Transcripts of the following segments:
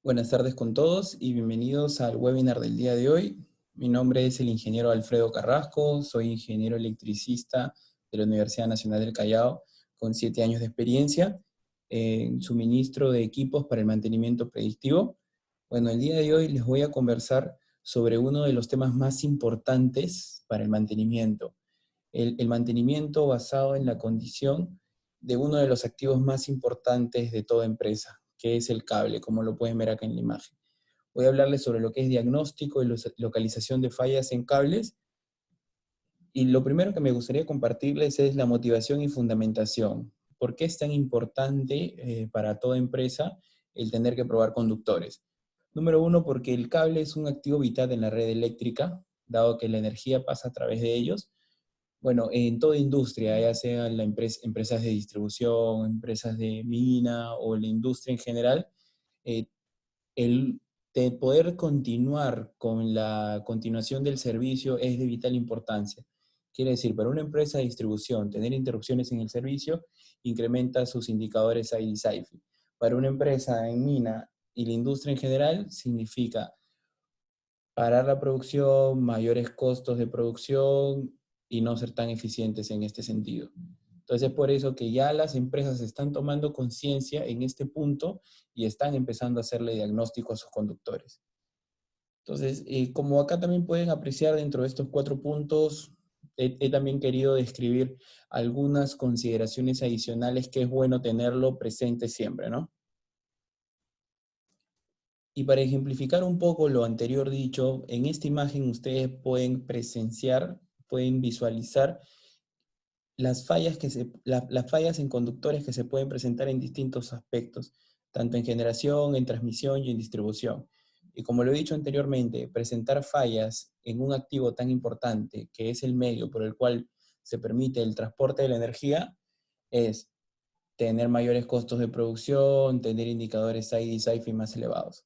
Buenas tardes con todos y bienvenidos al webinar del día de hoy. Mi nombre es el ingeniero Alfredo Carrasco, soy ingeniero electricista de la Universidad Nacional del Callao con 7 años de experiencia en suministro de equipos para el mantenimiento predictivo. Bueno, el día de hoy les voy a conversar sobre uno de los temas más importantes para el mantenimiento. El mantenimiento basado en la condición de uno de los activos más importantes de toda empresa, que es el cable, como lo pueden ver acá en la imagen. Voy a hablarles sobre lo que es diagnóstico y localización de fallas en cables. Y lo primero que me gustaría compartirles es la motivación y fundamentación. ¿Por qué es tan importante para toda empresa el tener que probar conductores? Número uno, porque el cable es un activo vital en la red eléctrica, dado que la energía pasa a través de ellos. Bueno, en toda industria, ya sea empresas de distribución, empresas de mina o la industria en general, eh, el de poder continuar con la continuación del servicio es de vital importancia. Quiere decir, para una empresa de distribución, tener interrupciones en el servicio incrementa sus indicadores ID/SAIFI. Para una empresa en mina y la industria en general, significa parar la producción, mayores costos de producción y no ser tan eficientes en este sentido. Entonces es por eso que ya las empresas están tomando conciencia en este punto y están empezando a hacerle diagnóstico a sus conductores. Entonces, como acá también pueden apreciar dentro de estos 4 puntos, he también querido describir algunas consideraciones adicionales que es bueno tenerlo presente siempre, ¿no? Y para ejemplificar un poco lo anterior dicho, en esta imagen ustedes pueden presenciar, pueden visualizar las fallas en conductores que se pueden presentar en distintos aspectos, tanto en generación, en transmisión y en distribución. Y como lo he dicho anteriormente, presentar fallas en un activo tan importante que es el medio por el cual se permite el transporte de la energía es tener mayores costos de producción, tener indicadores ID y SAIFI más elevados.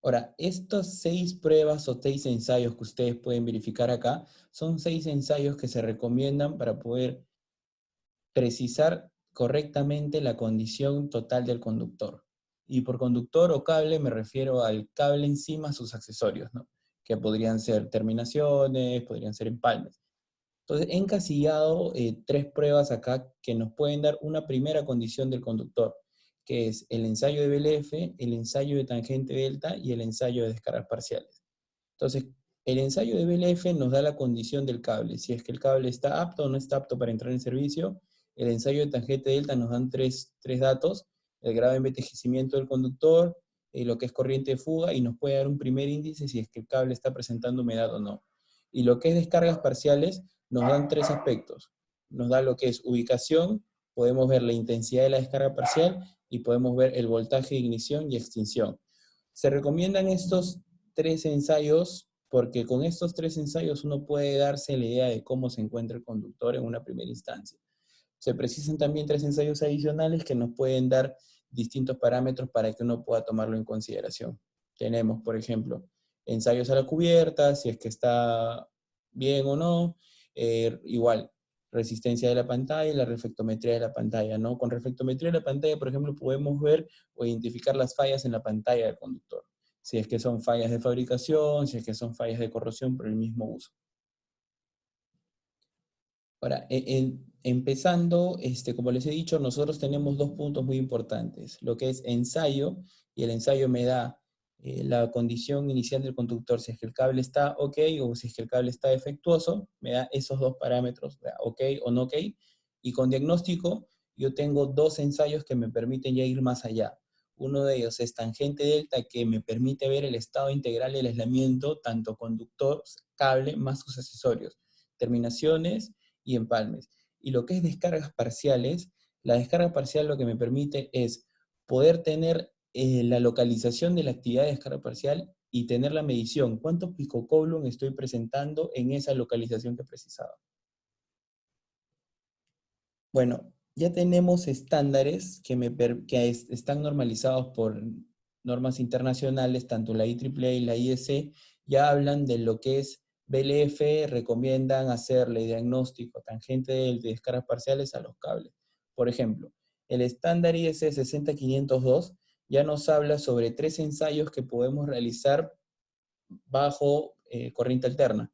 Ahora, estas 6 pruebas o 6 ensayos que ustedes pueden verificar acá, son 6 ensayos que se recomiendan para poder precisar correctamente la condición total del conductor. Y por conductor o cable me refiero al cable encima a sus accesorios, ¿no? Que podrían ser terminaciones, podrían ser empalmes. Entonces, he encasillado 3 pruebas acá que nos pueden dar una primera condición del conductor, que es el ensayo de BLF, el ensayo de tangente delta y el ensayo de descargas parciales. Entonces, el ensayo de BLF nos da la condición del cable, si es que el cable está apto o no está apto para entrar en servicio. El ensayo de tangente delta nos dan tres datos, el grado de envejecimiento del conductor, lo que es corriente de fuga, y nos puede dar un primer índice si es que el cable está presentando humedad o no. Y lo que es descargas parciales nos dan 3 aspectos. Nos da lo que es ubicación, podemos ver la intensidad de la descarga parcial y podemos ver el voltaje de ignición y extinción. Se recomiendan estos 3 ensayos porque con estos 3 ensayos uno puede darse la idea de cómo se encuentra el conductor en una primera instancia. Se precisan también 3 ensayos adicionales que nos pueden dar distintos parámetros para que uno pueda tomarlo en consideración. Tenemos, por ejemplo, ensayos a la cubierta, si es que está bien o no, igual, resistencia de la pantalla y la reflectometría de la pantalla, ¿no? Con reflectometría de la pantalla, por ejemplo, podemos ver o identificar las fallas en la pantalla del conductor. Si es que son fallas de fabricación, si es que son fallas de corrosión por el mismo uso. Ahora, empezando, como les he dicho, nosotros tenemos 2 puntos muy importantes, lo que es ensayo, y el ensayo me da la condición inicial del conductor, si es que el cable está ok o si es que el cable está defectuoso, me da esos 2 parámetros, ok o no ok, y con diagnóstico yo tengo 2 ensayos que me permiten ya ir más allá. Uno de ellos es tangente delta, que me permite ver el estado integral del aislamiento, tanto conductor, cable, más sus accesorios, terminaciones y empalmes. Y lo que es descargas parciales, la descarga parcial lo que me permite es poder tener la localización de la actividad de descarga parcial y tener la medición, cuánto picocoulomb estoy presentando en esa localización que precisaba. Bueno, ya tenemos estándares que están normalizados por normas internacionales, tanto la IEEE y la IEC, ya hablan de lo que es BLF, recomiendan hacerle diagnóstico tangente de descargas parciales a los cables. Por ejemplo, el estándar IEC 60502 ya nos habla sobre 3 ensayos que podemos realizar bajo corriente alterna.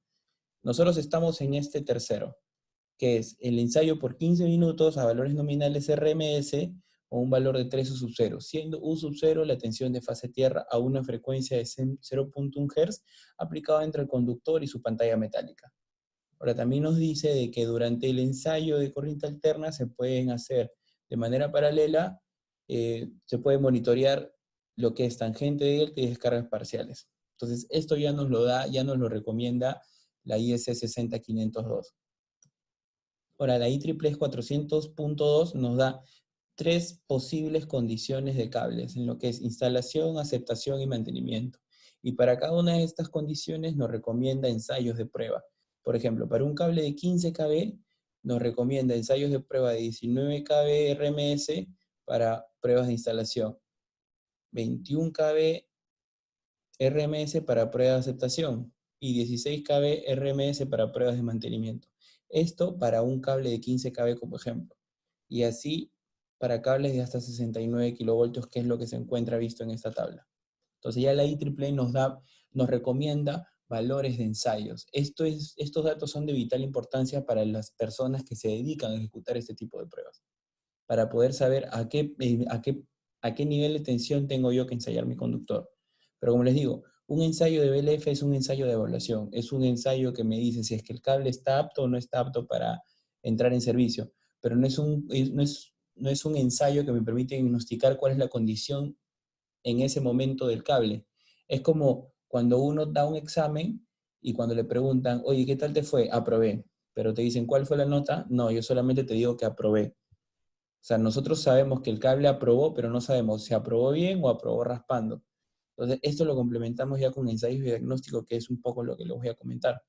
Nosotros estamos en este tercero, que es el ensayo por 15 minutos a valores nominales RMS o un valor de 3 U sub 0, siendo U sub 0 la tensión de fase tierra a una frecuencia de 0.1 Hz aplicada entre el conductor y su pantalla metálica. Ahora también nos dice de que durante el ensayo de corriente alterna se pueden hacer de manera paralela, se puede monitorear lo que es tangente de delta y descargas parciales. Entonces esto ya nos lo da, ya nos lo recomienda la IS 60502. Ahora, la IEEE 400.2 nos da 3 posibles condiciones de cables, en lo que es instalación, aceptación y mantenimiento. Y para cada una de estas condiciones nos recomienda ensayos de prueba. Por ejemplo, para un cable de 15 kb, nos recomienda ensayos de prueba de 19 kb RMS para pruebas de instalación, 21 kb RMS para pruebas de aceptación y 16 kb RMS para pruebas de mantenimiento. Esto para un cable de 15 kb como ejemplo. Y así para cables de hasta 69 kilovoltios, que es lo que se encuentra visto en esta tabla. Entonces ya la IEEE nos recomienda valores de ensayos. Estos datos son de vital importancia para las personas que se dedican a ejecutar este tipo de pruebas, para poder saber a qué nivel de tensión tengo yo que ensayar mi conductor. Pero como les digo, un ensayo de BLF es un ensayo de evaluación, es un ensayo que me dice si es que el cable está apto o no está apto para entrar en servicio, pero no es un ensayo que me permite diagnosticar cuál es la condición en ese momento del cable. Es como cuando uno da un examen y cuando le preguntan, oye, ¿qué tal te fue? Aprobé. Pero te dicen, ¿cuál fue la nota? No, yo solamente te digo que aprobé. O sea, nosotros sabemos que el cable aprobó, pero no sabemos si aprobó bien o aprobó raspando. Entonces, esto lo complementamos ya con ensayos de diagnóstico, que es un poco lo que les voy a comentar.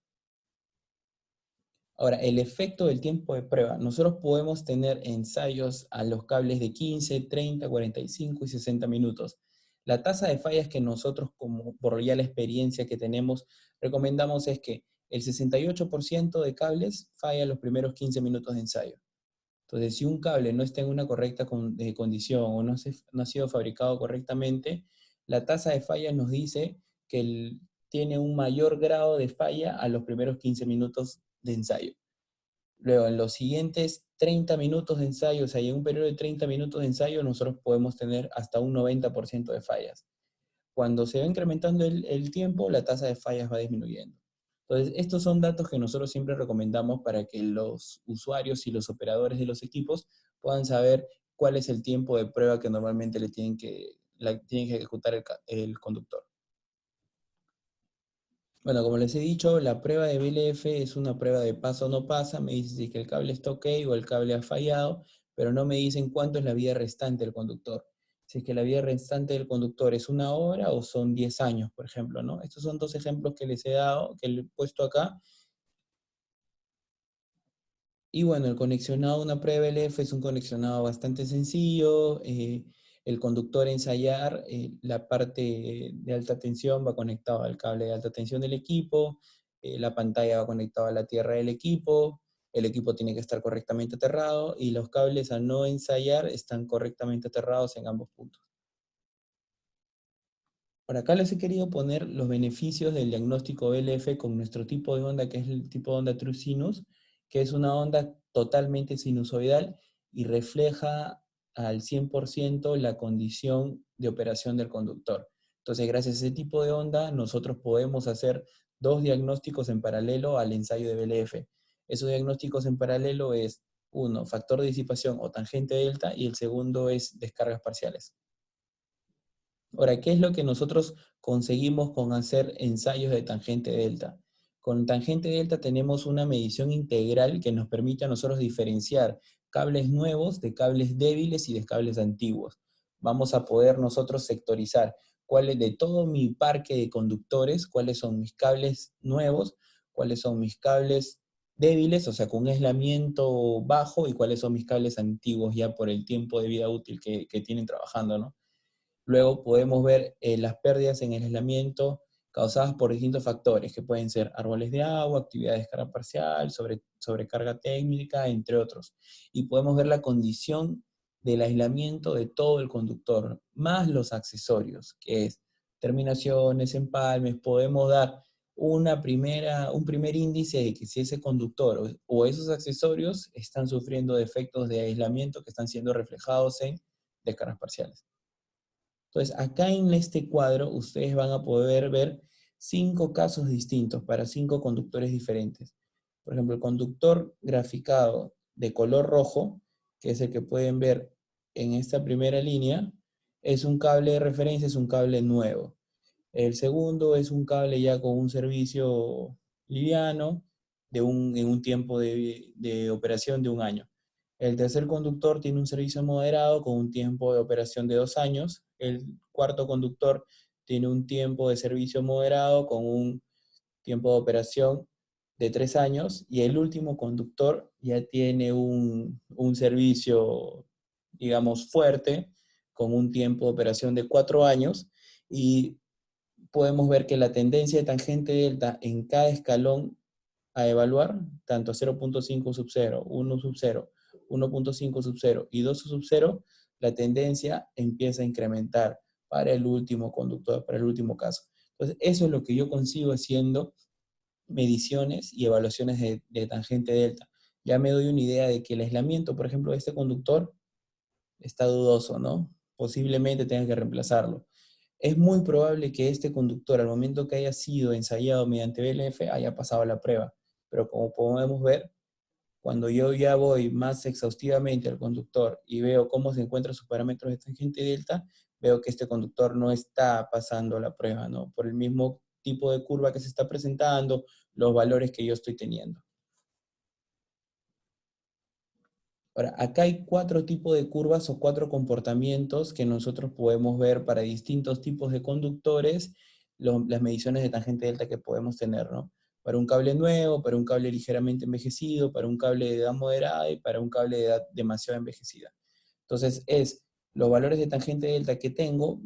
Ahora, el efecto del tiempo de prueba. Nosotros podemos tener ensayos a los cables de 15, 30, 45 y 60 minutos. La tasa de fallas que nosotros, como por ya la experiencia que tenemos, recomendamos es que el 68% de cables falla los primeros 15 minutos de ensayo. Entonces, si un cable no está en una correcta condición o no ha sido fabricado correctamente, la tasa de falla nos dice que tiene un mayor grado de falla a los primeros 15 minutos de ensayo. Luego, en los siguientes 30 minutos de ensayo, o sea, en un periodo de 30 minutos de ensayo, nosotros podemos tener hasta un 90% de fallas. Cuando se va incrementando el tiempo, la tasa de fallas va disminuyendo. Entonces, estos son datos que nosotros siempre recomendamos para que los usuarios y los operadores de los equipos puedan saber cuál es el tiempo de prueba que normalmente tienen que ejecutar el conductor. Bueno, como les he dicho, la prueba de BLF es una prueba de pasa o no pasa. Me dice si que el cable está ok o el cable ha fallado, pero no me dicen cuánto es la vida restante del conductor. Si es que la vida restante del conductor es 1 hora o son 10 años, por ejemplo, ¿no? Estos son 2 ejemplos que les he dado, que les he puesto acá. Y bueno, el conexionado a una prueba LF es un conexionado bastante sencillo. El conductor a ensayar, la parte de alta tensión va conectado al cable de alta tensión del equipo, la pantalla va conectada a la tierra del equipo, el equipo tiene que estar correctamente aterrado y los cables a no ensayar están correctamente aterrados en ambos puntos. Por acá les he querido poner los beneficios del diagnóstico BLF con nuestro tipo de onda, que es el tipo de onda True Sinus, que es una onda totalmente sinusoidal y refleja al 100% la condición de operación del conductor. Entonces, gracias a ese tipo de onda, nosotros podemos hacer 2 diagnósticos en paralelo al ensayo de BLF. Esos diagnósticos en paralelo es, uno, factor de disipación o tangente delta, y el segundo es descargas parciales. Ahora, ¿qué es lo que nosotros conseguimos con hacer ensayos de tangente delta? Con tangente delta tenemos una medición integral que nos permite a nosotros diferenciar cables nuevos de cables débiles y de cables antiguos. Vamos a poder nosotros sectorizar cuáles de todo mi parque de conductores, cuáles son mis cables nuevos, cuáles son mis cables débiles, o sea, con un aislamiento bajo, y cuáles son mis cables antiguos ya por el tiempo de vida útil que tienen trabajando, ¿no? Luego podemos ver las pérdidas en el aislamiento causadas por distintos factores, que pueden ser árboles de agua, actividad de descarga parcial, sobrecarga técnica, entre otros. Y podemos ver la condición del aislamiento de todo el conductor, más los accesorios, que es terminaciones, empalmes. Podemos dar un primer índice de que si ese conductor o esos accesorios están sufriendo defectos de aislamiento que están siendo reflejados en descargas parciales. Entonces, acá en este cuadro ustedes van a poder ver 5 casos distintos para 5 conductores diferentes. Por ejemplo, el conductor graficado de color rojo, que es el que pueden ver en esta primera línea, es un cable de referencia, es un cable nuevo. El segundo es un cable ya con un servicio liviano en un tiempo de operación de 1 año. El tercer conductor tiene un servicio moderado con un tiempo de operación de 2 años. El cuarto conductor tiene un tiempo de servicio moderado con un tiempo de operación de 3 años. Y el último conductor ya tiene un servicio, digamos, fuerte, con un tiempo de operación de 4 años. Y podemos ver que la tendencia de tangente delta en cada escalón a evaluar, tanto 0.5 sub 0, 1 sub 0, 1.5 sub 0 y 2 sub 0, la tendencia empieza a incrementar para el último conductor, para el último caso. Entonces, eso es lo que yo consigo haciendo mediciones y evaluaciones de tangente delta. Ya me doy una idea de que el aislamiento, por ejemplo, de este conductor está dudoso, ¿no? Posiblemente tenga que reemplazarlo. Es muy probable que este conductor, al momento que haya sido ensayado mediante BLF, haya pasado la prueba. Pero como podemos ver, cuando yo ya voy más exhaustivamente al conductor y veo cómo se encuentran sus parámetros de tangente delta, veo que este conductor no está pasando la prueba, ¿no? Por el mismo tipo de curva que se está presentando, los valores que yo estoy teniendo. Ahora, acá hay 4 tipos de curvas o 4 comportamientos que nosotros podemos ver para distintos tipos de conductores, las mediciones de tangente delta que podemos tener, ¿no? Para un cable nuevo, para un cable ligeramente envejecido, para un cable de edad moderada y para un cable de edad demasiado envejecida. Entonces, es los valores de tangente delta que tengo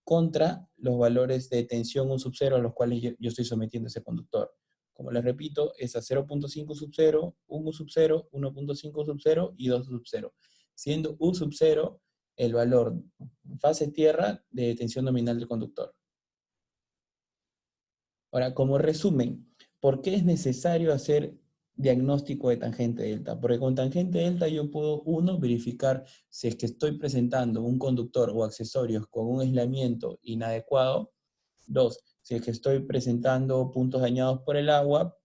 contra los valores de tensión 1 sub 0 a los cuales yo estoy sometiendo ese conductor. Como les repito, es a 0.5 sub 0, 1 sub 0, 1.5 sub 0 y 2 sub 0. Siendo U sub 0 el valor fase tierra de tensión nominal del conductor. Ahora, como resumen, ¿por qué es necesario hacer diagnóstico de tangente delta? Porque con tangente delta yo puedo, uno, verificar si es que estoy presentando un conductor o accesorios con un aislamiento inadecuado. Dos, si es que estoy presentando puntos dañados por el agua,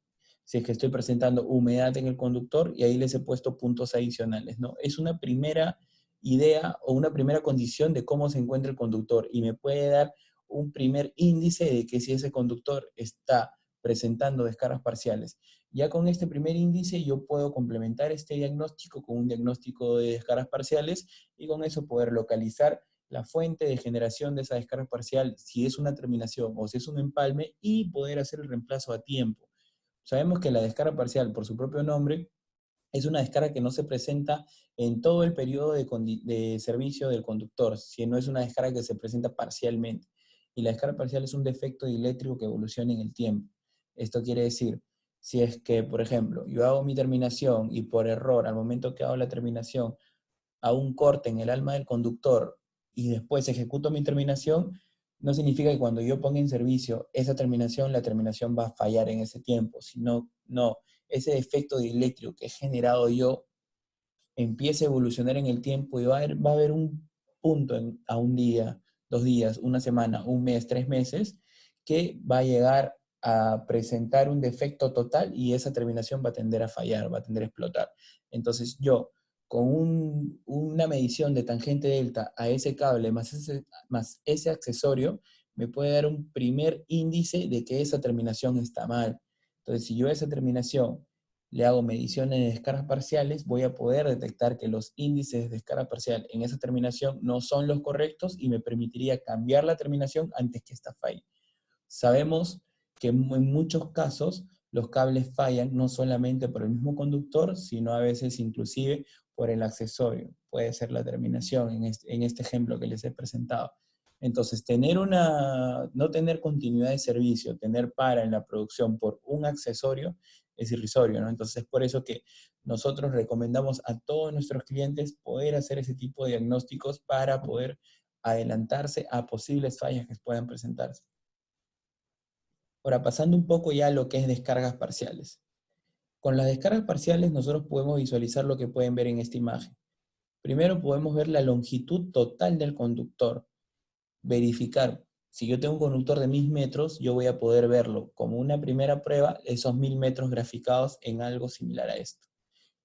si es que estoy presentando humedad en el conductor, y ahí les he puesto puntos adicionales, ¿no? Es una primera idea o una primera condición de cómo se encuentra el conductor y me puede dar un primer índice de que si ese conductor está presentando descargas parciales. Ya con este primer índice yo puedo complementar este diagnóstico con un diagnóstico de descargas parciales y con eso poder localizar la fuente de generación de esa descarga parcial, si es una terminación o si es un empalme, y poder hacer el reemplazo a tiempo. Sabemos que la descarga parcial, por su propio nombre, es una descarga que no se presenta en todo el periodo de servicio del conductor, sino es una descarga que se presenta parcialmente. Y la descarga parcial es un defecto eléctrico que evoluciona en el tiempo. Esto quiere decir, si es que, por ejemplo, yo hago mi terminación y por error, al momento que hago la terminación, a un corte en el alma del conductor y después ejecuto mi terminación, no significa que cuando yo ponga en servicio esa terminación, la terminación va a fallar en ese tiempo, sino, no, ese defecto eléctrico que he generado yo empieza a evolucionar en el tiempo y va a haber un punto a un día, 2 días, una semana, un mes, 3 meses, que va a llegar a presentar un defecto total y esa terminación va a tender a fallar, va a tender a explotar. Entonces yo, con una medición de tangente delta a ese cable más ese accesorio, me puede dar un primer índice de que esa terminación está mal. Entonces, si yo esa terminación le hago mediciones de descargas parciales, voy a poder detectar que los índices de descarga parcial en esa terminación no son los correctos y me permitiría cambiar la terminación antes que esta falle. Sabemos que en muchos casos los cables fallan no solamente por el mismo conductor, sino a veces inclusive por el accesorio. Puede ser la terminación en este ejemplo que les he presentado. Entonces, no tener continuidad de servicio, tener para en la producción por un accesorio, es irrisorio, ¿no? Entonces es por eso que nosotros recomendamos a todos nuestros clientes poder hacer ese tipo de diagnósticos para poder adelantarse a posibles fallas que puedan presentarse. Ahora, pasando un poco ya a lo que es descargas parciales. Con las descargas parciales nosotros podemos visualizar lo que pueden ver en esta imagen. Primero podemos ver la longitud total del conductor. Verificar, si yo tengo un conductor de 1000 metros, yo voy a poder verlo como una primera prueba, esos 1000 metros graficados en algo similar a esto.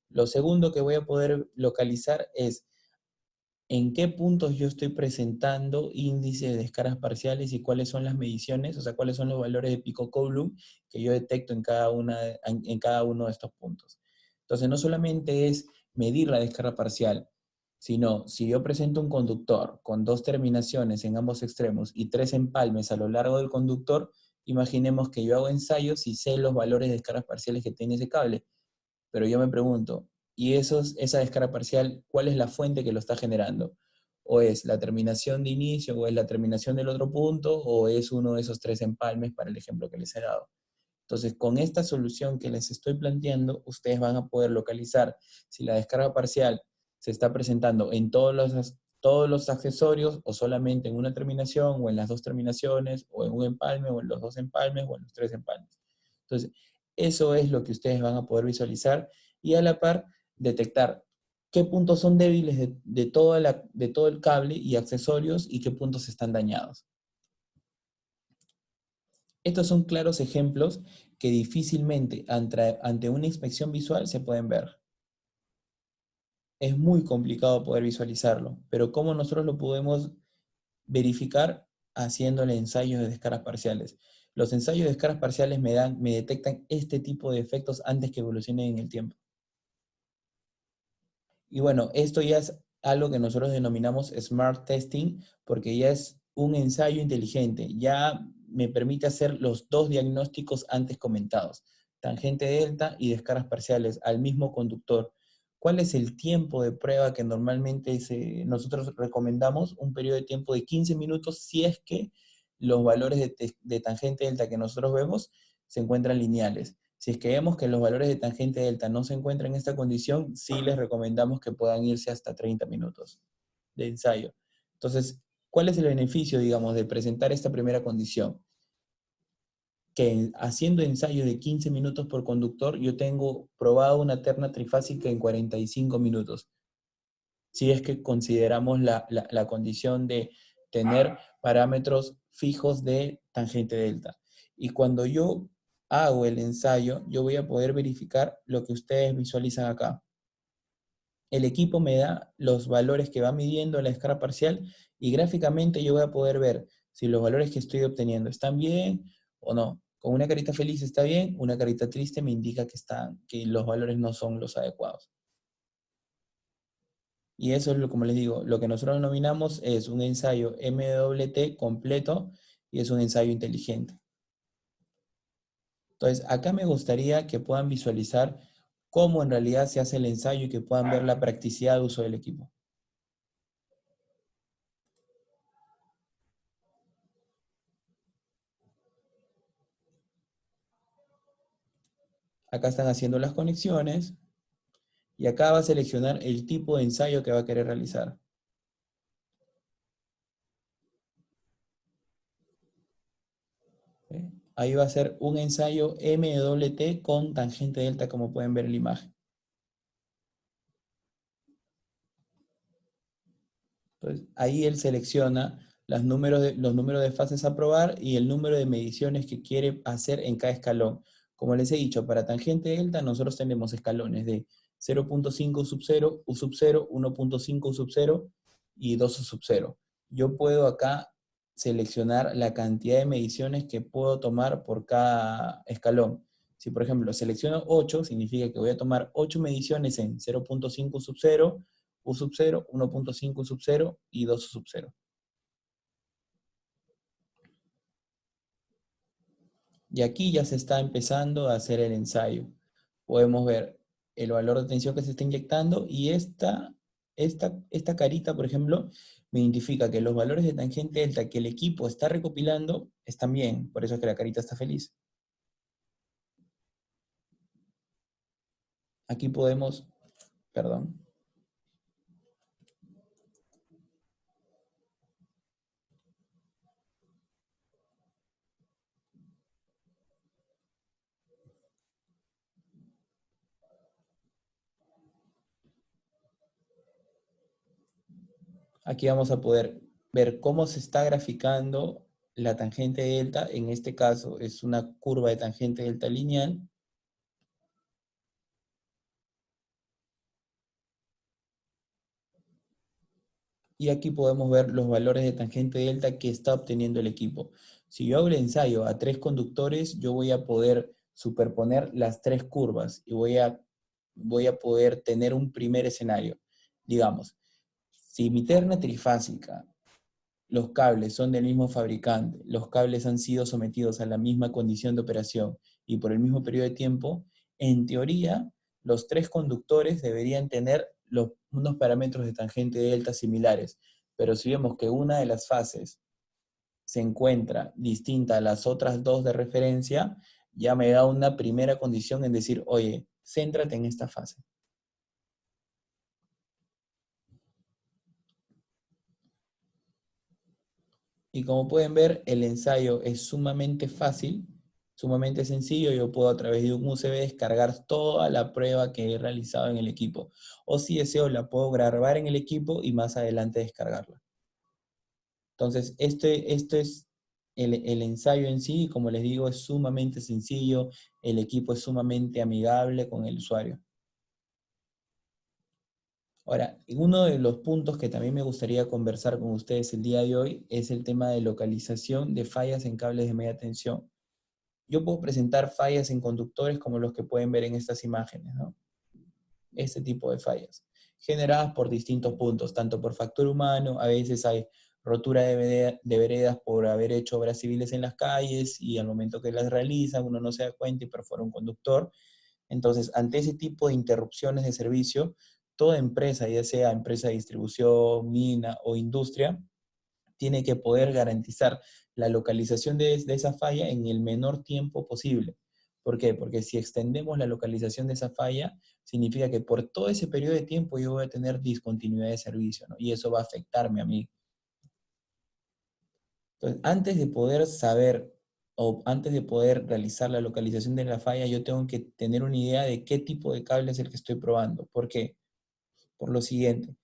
Lo segundo que voy a poder localizar es en qué puntos yo estoy presentando índice de descargas parciales y cuáles son las mediciones, o sea, cuáles son los valores de picocoulomb que yo detecto en cada uno de estos puntos. Entonces, no solamente es medir la descarga parcial, sino si yo presento un conductor con 2 terminaciones en ambos extremos y 3 empalmes a lo largo del conductor, imaginemos que yo hago ensayos y sé los valores de descargas parciales que tiene ese cable. Pero yo me pregunto, ¿y esa descarga parcial, cuál es la fuente que lo está generando? ¿O es la terminación de inicio, o es la terminación del otro punto, o es uno de esos 3 empalmes para el ejemplo que les he dado? Entonces, con esta solución que les estoy planteando, ustedes van a poder localizar si la descarga parcial se está presentando en todos los accesorios, o solamente en una terminación, o en las 2 terminaciones, o en un empalme, o en los 2 empalmes, o en los 3 empalmes. Entonces, eso es lo que ustedes van a poder visualizar y a la par detectar qué puntos son débiles de todo el cable y accesorios y qué puntos están dañados. Estos son claros ejemplos que difícilmente ante una inspección visual se pueden ver. Es muy complicado poder visualizarlo, pero ¿cómo nosotros lo podemos verificar? Haciéndole ensayos de descargas parciales. Los ensayos de descargas parciales me detectan este tipo de efectos antes que evolucionen en el tiempo. Y bueno, esto ya es algo que nosotros denominamos Smart Testing, porque ya es un ensayo inteligente. Ya me permite hacer los 2 diagnósticos antes comentados, tangente delta y descargas parciales al mismo conductor. ¿Cuál es el tiempo de prueba que normalmente nosotros recomendamos? Un periodo de tiempo de 15 minutos si es que los valores de tangente delta que nosotros vemos se encuentran lineales. Si es que vemos que los valores de tangente delta no se encuentran en esta condición, sí les recomendamos que puedan irse hasta 30 minutos de ensayo. Entonces, ¿cuál es el beneficio, digamos, de presentar esta primera condición? Que haciendo ensayos de 15 minutos por conductor, yo tengo probado una terna trifásica en 45 minutos. Si es que consideramos la condición de tener parámetros fijos de tangente delta. Y cuando yo hago el ensayo, yo voy a poder verificar lo que ustedes visualizan acá. El equipo me da los valores que va midiendo la escala parcial y gráficamente yo voy a poder ver si los valores que estoy obteniendo están bien o no. Con una carita feliz está bien, una carita triste me indica que los valores no son los adecuados. Y eso es, como les digo, lo que nosotros denominamos es un ensayo MWT completo y es un ensayo inteligente. Entonces, acá me gustaría que puedan visualizar cómo en realidad se hace el ensayo y que puedan ver la practicidad de uso del equipo. Acá están haciendo las conexiones y acá va a seleccionar el tipo de ensayo que va a querer realizar. ¿Sí? Ahí va a ser un ensayo MWT con tangente delta, como pueden ver en la imagen. Entonces, ahí él selecciona los números de fases a probar y el número de mediciones que quiere hacer en cada escalón. Como les he dicho, para tangente delta nosotros tenemos escalones de 0.5 sub 0, U sub 0, 1.5 sub 0 y 2 sub 0. Yo puedo acá seleccionar la cantidad de mediciones que puedo tomar por cada escalón. Si por ejemplo selecciono 8, significa que voy a tomar 8 mediciones en 0.5 sub 0, U sub 0, 1.5 sub 0 y 2 sub 0. Y aquí ya se está empezando a hacer el ensayo. Podemos ver el valor de tensión que se está inyectando y esta carita, por ejemplo, me identifica que los valores de tangente delta que el equipo está recopilando están bien. Por eso es que la carita está feliz. Aquí podemos, perdón, aquí vamos a poder ver cómo se está graficando la tangente delta. En este caso es una curva de tangente delta lineal. Y aquí podemos ver los valores de tangente delta que está obteniendo el equipo. Si yo hago el ensayo a 3 conductores, yo voy a poder superponer las 3 curvas y voy a poder tener un primer escenario. Digamos, si mi terna trifásica, los cables son del mismo fabricante, los cables han sido sometidos a la misma condición de operación y por el mismo periodo de tiempo, en teoría, los 3 conductores deberían tener unos parámetros de tangente delta similares. Pero si vemos que una de las fases se encuentra distinta a las otras 2 de referencia, ya me da una primera condición en decir, oye, céntrate en esta fase. Y como pueden ver, el ensayo es sumamente fácil, sumamente sencillo. Yo puedo a través de un USB descargar toda la prueba que he realizado en el equipo. O si deseo, la puedo grabar en el equipo y más adelante descargarla. Entonces, este es el ensayo en sí. Como les digo, es sumamente sencillo. El equipo es sumamente amigable con el usuario. Ahora, uno de los puntos que también me gustaría conversar con ustedes el día de hoy es el tema de localización de fallas en cables de media tensión. Yo puedo presentar fallas en conductores como los que pueden ver en estas imágenes, ¿no? Este tipo de fallas, generadas por distintos puntos, tanto por factor humano, a veces hay rotura de veredas por haber hecho obras civiles en las calles y al momento que las realizan uno no se da cuenta y perfora un conductor. Entonces, ante ese tipo de interrupciones de servicio, toda empresa, ya sea empresa de distribución, mina o industria, tiene que poder garantizar la localización de esa falla en el menor tiempo posible. ¿Por qué? Porque si extendemos la localización de esa falla, significa que por todo ese periodo de tiempo yo voy a tener discontinuidad de servicio, ¿no? Y eso va a afectarme a mí. Entonces, antes de poder saber o antes de poder realizar la localización de la falla, yo tengo que tener una idea de qué tipo de cable es el que estoy probando. ¿Por qué? Por lo siguiente.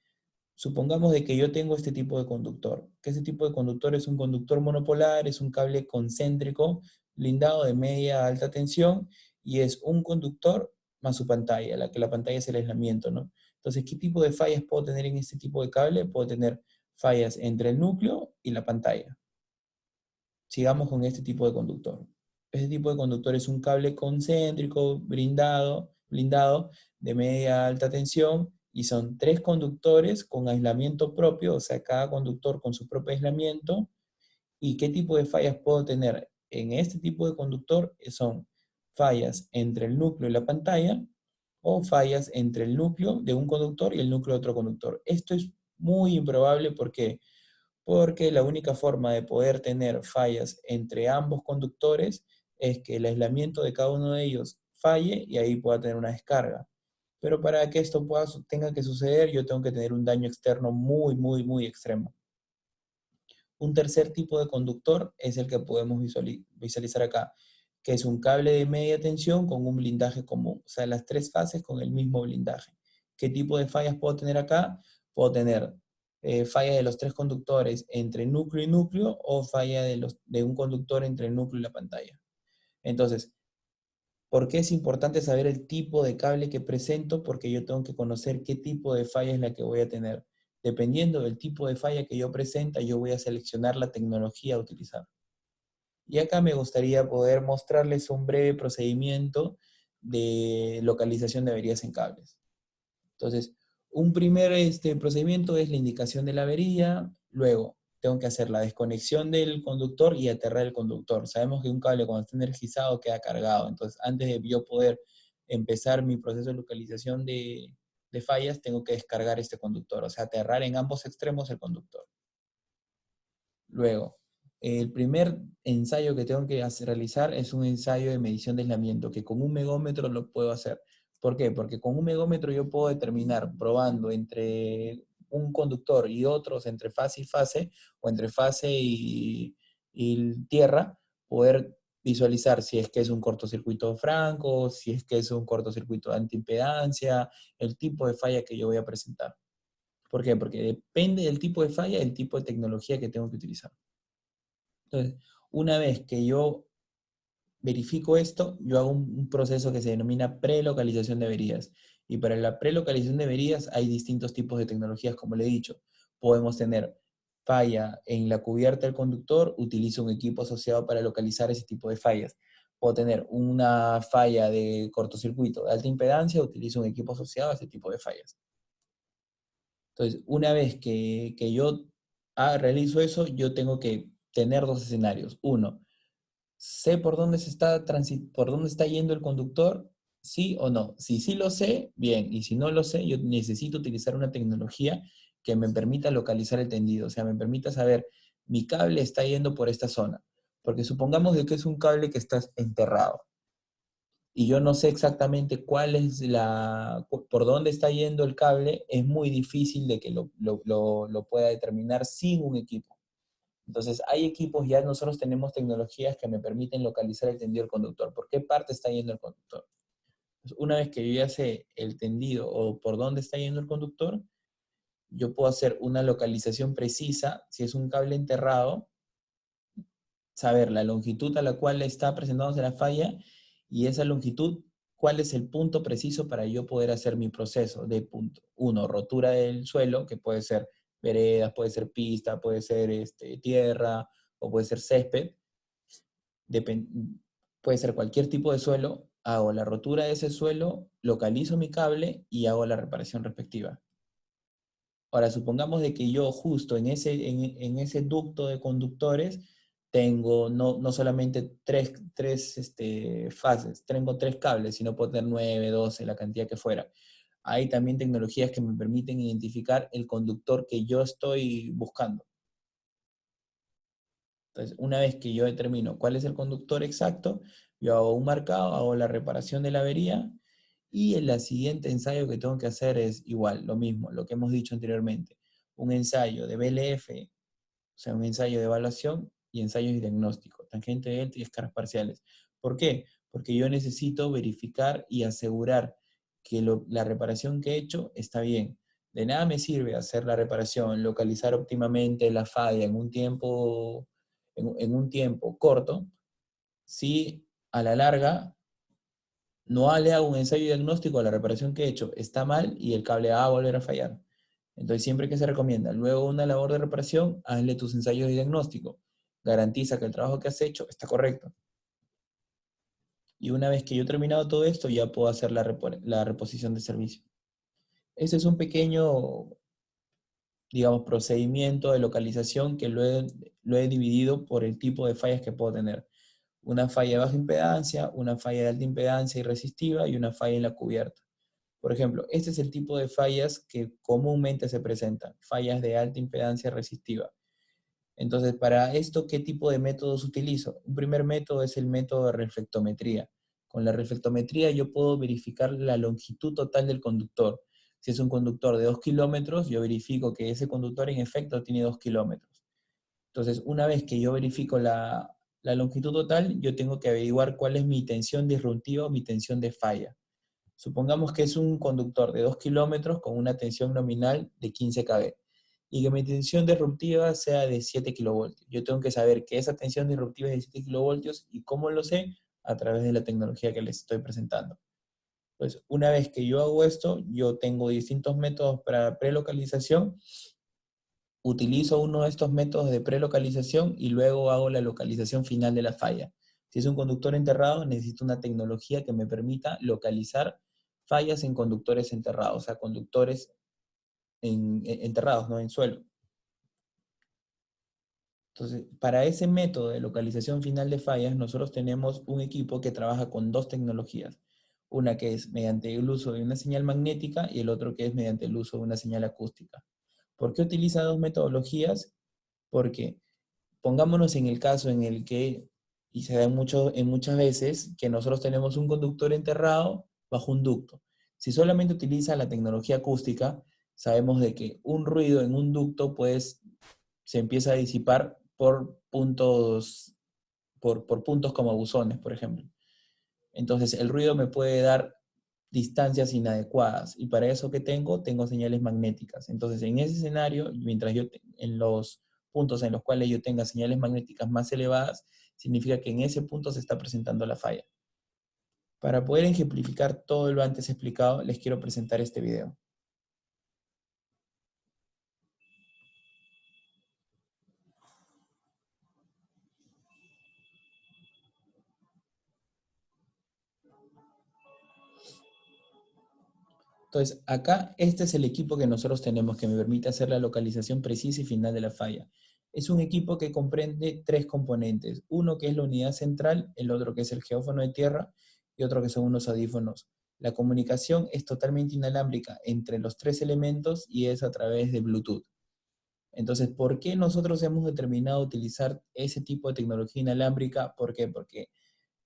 Supongamos de que yo tengo este tipo de conductor, que este tipo de conductor es un conductor monopolar, es un cable concéntrico, blindado de media a alta tensión, y es un conductor más su pantalla, la que la pantalla es el aislamiento, ¿no? Entonces, ¿qué tipo de fallas puedo tener en este tipo de cable? Puedo tener fallas entre el núcleo y la pantalla. Sigamos con este tipo de conductor. Este tipo de conductor es un cable concéntrico, blindado de media a alta tensión, y son 3 conductores con aislamiento propio, o sea, cada conductor con su propio aislamiento. ¿Y qué tipo de fallas puedo tener? En este tipo de conductor son fallas entre el núcleo y la pantalla, o fallas entre el núcleo de un conductor y el núcleo de otro conductor. Esto es muy improbable porque la única forma de poder tener fallas entre ambos conductores es que el aislamiento de cada uno de ellos falle y ahí pueda tener una descarga. Pero para que esto tenga que suceder, yo tengo que tener un daño externo muy, muy, muy extremo. Un tercer tipo de conductor es el que podemos visualizar acá, que es un cable de media tensión con un blindaje común, o sea, las 3 fases con el mismo blindaje. ¿Qué tipo de fallas puedo tener acá? Puedo tener falla de los 3 conductores entre núcleo y núcleo, o falla de un conductor entre el núcleo y la pantalla. Entonces, ¿por qué es importante saber el tipo de cable que presento? Porque yo tengo que conocer qué tipo de falla es la que voy a tener. Dependiendo del tipo de falla que yo presenta, yo voy a seleccionar la tecnología a utilizar. Y acá me gustaría poder mostrarles un breve procedimiento de localización de averías en cables. Entonces, un primer procedimiento es la indicación de la avería. Luego, tengo que hacer la desconexión del conductor y aterrar el conductor. Sabemos que un cable cuando está energizado queda cargado. Entonces, antes de yo poder empezar mi proceso de localización de fallas, tengo que descargar este conductor, o sea, aterrar en ambos extremos el conductor. Luego, el primer ensayo que tengo que realizar es un ensayo de medición de aislamiento, que con un megómetro lo puedo hacer. ¿Por qué? Porque con un megómetro yo puedo determinar, probando entre un conductor y otros, entre fase y fase, o entre fase y tierra, poder visualizar si es que es un cortocircuito franco, si es que es un cortocircuito de antiimpedancia, el tipo de falla que yo voy a presentar. ¿Por qué? Porque depende del tipo de falla, el tipo de tecnología que tengo que utilizar. Entonces, una vez que yo verifico esto, yo hago un proceso que se denomina prelocalización de averías. Y para la prelocalización de averías hay distintos tipos de tecnologías, como le he dicho. Podemos tener falla en la cubierta del conductor, utilizo un equipo asociado para localizar ese tipo de fallas. Puedo tener una falla de cortocircuito de alta impedancia, utilizo un equipo asociado a ese tipo de fallas. Entonces, una vez que yo realizo eso, yo tengo que tener dos escenarios. Uno, sé por dónde por dónde está yendo el conductor, sí o no. Si sí lo sé, bien. Y si no lo sé, yo necesito utilizar una tecnología que me permita localizar el tendido. O sea, me permita saber, mi cable está yendo por esta zona. Porque supongamos de que es un cable que está enterrado. Y yo no sé exactamente por dónde está yendo el cable, es muy difícil de que lo pueda determinar sin un equipo. Entonces, hay equipos, ya nosotros tenemos tecnologías que me permiten localizar el tendido del conductor. ¿Por qué parte está yendo el conductor? Pues una vez que yo ya sé el tendido o por dónde está yendo el conductor, yo puedo hacer una localización precisa. Si es un cable enterrado, saber la longitud a la cual está presentándose la falla y esa longitud, cuál es el punto preciso para yo poder hacer mi proceso de punto. Uno, rotura del suelo, que puede ser veredas, puede ser pista, puede ser tierra o puede ser césped. Puede ser cualquier tipo de suelo. Hago la rotura de ese suelo, localizo mi cable y hago la reparación respectiva. Ahora, supongamos de que yo justo en ese ducto de conductores tengo no solamente tres fases, tengo tres cables, sino puedo tener 9, 12, la cantidad que fuera. Hay también tecnologías que me permiten identificar el conductor que yo estoy buscando. Entonces, una vez que yo determino cuál es el conductor exacto, yo hago un marcado, hago la reparación de la avería y el siguiente ensayo que tengo que hacer es igual, lo mismo, lo que hemos dicho anteriormente. Un ensayo de BLF, o sea, un ensayo de evaluación y ensayos de diagnóstico, tangente delta y escalas parciales. ¿Por qué? Porque yo necesito verificar y asegurar que la reparación que he hecho está bien. De nada me sirve hacer la reparación, localizar óptimamente la falla en un tiempo corto, si a la larga no le hago un ensayo diagnóstico a la reparación que he hecho, está mal y el cable va a volver a fallar. Entonces, siempre que se recomienda, luego una labor de reparación, hazle tus ensayos de diagnóstico. Garantiza que el trabajo que has hecho está correcto. Y una vez que yo he terminado todo esto, ya puedo hacer la reposición de servicio. Ese es un pequeño, digamos, procedimiento de localización que lo he dividido por el tipo de fallas que puedo tener. Una falla de baja impedancia, una falla de alta impedancia y resistiva y una falla en la cubierta. Por ejemplo, este es el tipo de fallas que comúnmente se presentan, fallas de alta impedancia resistiva. Entonces, para esto, ¿qué tipo de métodos utilizo? Un primer método es el método de reflectometría. Con la reflectometría yo puedo verificar la longitud total del conductor. Si es un conductor de 2 kilómetros, yo verifico que ese conductor en efecto tiene 2 kilómetros. Entonces, una vez que yo verifico la longitud total, yo tengo que averiguar cuál es mi tensión disruptiva o mi tensión de falla. Supongamos que es un conductor de 2 kilómetros con una tensión nominal de 15 kV y que mi tensión disruptiva sea de 7 kilovoltios. Yo tengo que saber que esa tensión disruptiva es de 7 kilovoltios y cómo lo sé a través de la tecnología que les estoy presentando. Pues una vez que yo hago esto, yo tengo distintos métodos para prelocalización. Utilizo uno de estos métodos de prelocalización y luego hago la localización final de la falla. Si es un conductor enterrado, necesito una tecnología que me permita localizar fallas en conductores enterrados, o sea, conductores enterrados, no en suelo. Entonces, para ese método de localización final de fallas, nosotros tenemos un equipo que trabaja con dos tecnologías. Una que es mediante el uso de una señal magnética y el otro que es mediante el uso de una señal acústica. ¿Por qué utiliza dos metodologías? Porque pongámonos en el caso en el que, y se da muchas veces, que nosotros tenemos un conductor enterrado bajo un ducto. Si solamente utiliza la tecnología acústica, sabemos de que un ruido en un ducto pues se empieza a disipar por puntos como buzones, por ejemplo. Entonces el ruido me puede dar distancias inadecuadas y para eso que tengo señales magnéticas. Entonces en ese escenario, mientras en los puntos en los cuales yo tenga señales magnéticas más elevadas, significa que en ese punto se está presentando la falla. Para poder ejemplificar todo lo antes explicado, les quiero presentar este video. Entonces, acá este es el equipo que nosotros tenemos que me permite hacer la localización precisa y final de la falla. Es un equipo que comprende tres componentes. Uno que es la unidad central, el otro que es el geófono de tierra y otro que son unos audífonos. La comunicación es totalmente inalámbrica entre los tres elementos y es a través de Bluetooth. Entonces, ¿por qué nosotros hemos determinado utilizar ese tipo de tecnología inalámbrica? ¿Por qué? Porque